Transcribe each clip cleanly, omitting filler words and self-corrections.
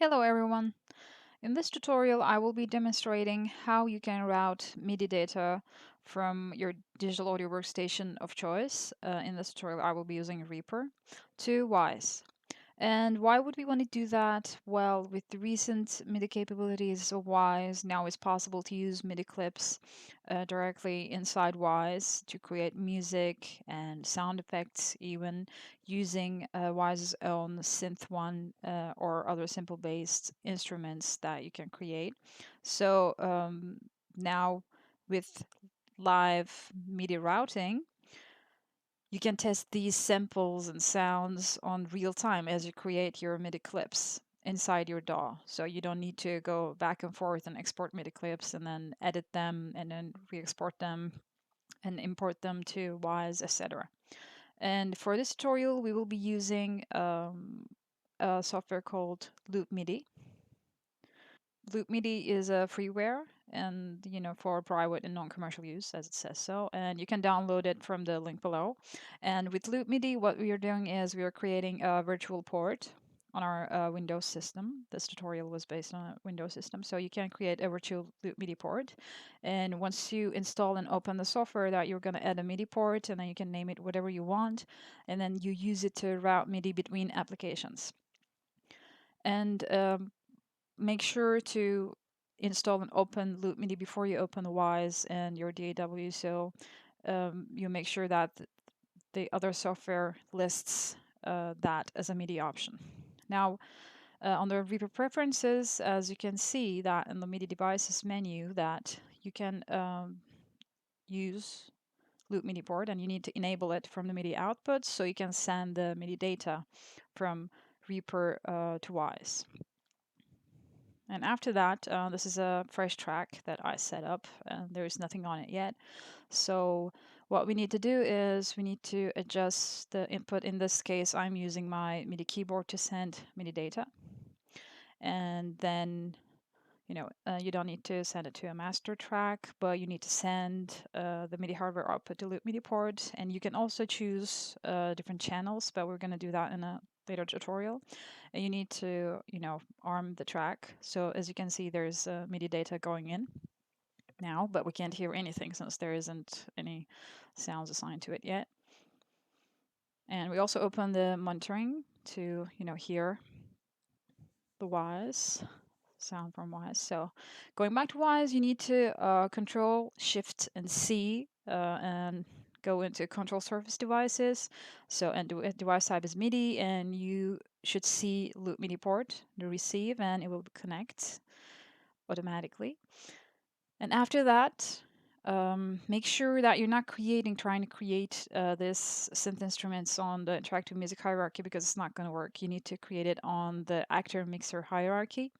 Hello everyone. In this tutorial I will be demonstrating how you can route MIDI data from your digital audio workstation of choice. In this tutorial I will be using Reaper to Wwise. And why would we want to do that? Well, with the recent MIDI capabilities of Wwise, now it's possible to use MIDI clips directly inside Wwise to create music and sound effects, even using Wwise's own Synth One or other simple-based instruments that you can create. So now with live MIDI routing, you can test these samples and sounds on real time as you create your MIDI clips inside your DAW. So you don't need to go back and forth and export MIDI clips and then edit them and then re-export them and import them to Wwise, etc. And for this tutorial, we will be using a software called Loop Midi. Loop Midi is a freeware and for private and non-commercial use, as it says so, and you can download it from the link below. And with Loop Midi, what we are doing is we are creating a virtual port on our Windows system. This tutorial was based on a Windows system, so you can create a virtual Loop Midi port. And once you install and open the software, that you're going to add a MIDI port, and then you can name it whatever you want, and then you use it to route MIDI between applications. And make sure to install and open Loop Midi before you open the Wwise and your DAW, so you make sure that the other software lists that as a MIDI option. Now, on the Reaper preferences, as you can see that in the MIDI devices menu, that you can use Loop MIDI port, and you need to enable it from the MIDI output so you can send the MIDI data from Reaper to Wwise. And after that, this is a fresh track that I set up, and there is nothing on it yet. So what we need to do is we need to adjust the input. In this case, I'm using my MIDI keyboard to send MIDI data. And then, you don't need to send it to a master track, but you need to send the MIDI hardware output to Loop MIDI port. And you can also choose different channels, but we're going to do that in a later tutorial. And you need to, arm the track. So as you can see, there's MIDI data going in now, but we can't hear anything since there isn't any sounds assigned to it yet. And we also open the monitoring to, hear the Wwise sound from Wwise. So going back to Wwise, you need to Control Shift and C and go into Control Surface Devices. So and device type is MIDI, and you should see Loop MIDI port, the receive, and it will connect automatically. And after that, make sure that you're not trying to create this synth instruments on the interactive music hierarchy, because it's not going to work. You need to create it on the actor mixer hierarchy.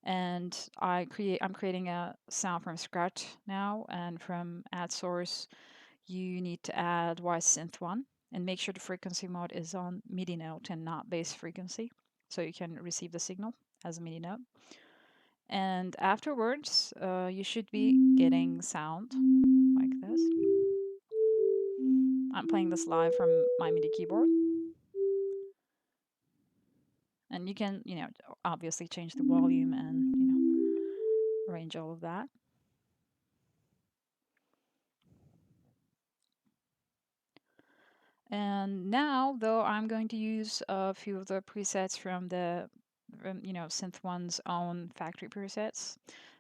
And I'm creating a sound from scratch now, and from add source, you need to add Wwise Synth 1 and make sure the frequency mode is on MIDI note and not bass frequency, so you can receive the signal as a MIDI note. And afterwards, you should be getting sound like this. I'm playing this live from my MIDI keyboard. And you can, obviously change the volume and, arrange all of that. And now, though, I'm going to use a few of the presets from the, Synth One's own factory presets.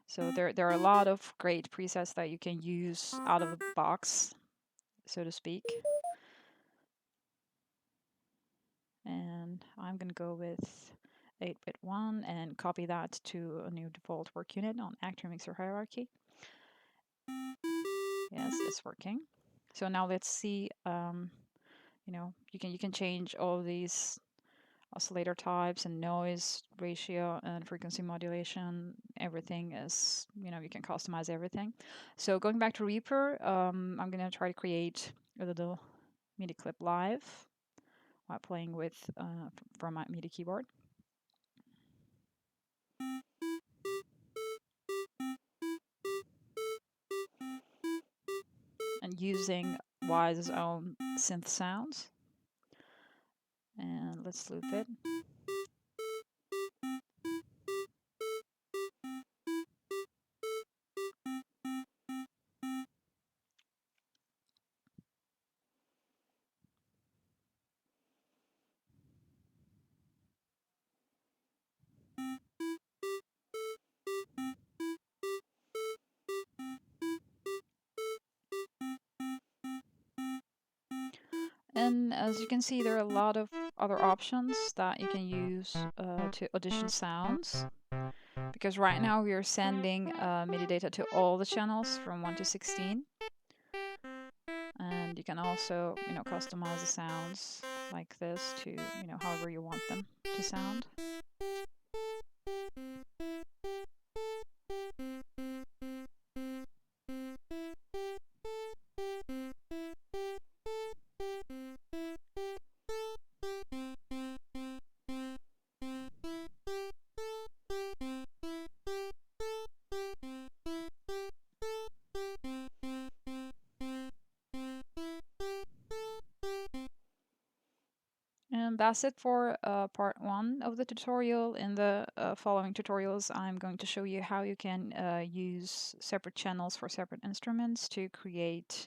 So there are a lot of great presets that you can use out of the box, so to speak. And I'm going to go with 8-bit 1 and copy that to a new default work unit on actor mixer hierarchy. Yes, it's working. So now let's see. You can change all these oscillator types and noise ratio and frequency modulation. Everything is, you can customize everything. So going back to Reaper, I'm going to try to create a little MIDI clip live while playing with from my MIDI keyboard. And using Wwise's own synth sounds. And let's loop it. And as you can see, there are a lot of other options that you can use to audition sounds. Because right now we are sending MIDI data to all the channels from 1 to 16. And you can also, customize the sounds like this to, however you want them to sound. And that's it for part 1 of the tutorial. In the following tutorials, I'm going to show you how you can use separate channels for separate instruments to create,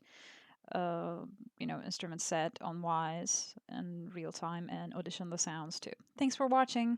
instrument set on Wwise in real time and audition the sounds too. Thanks for watching.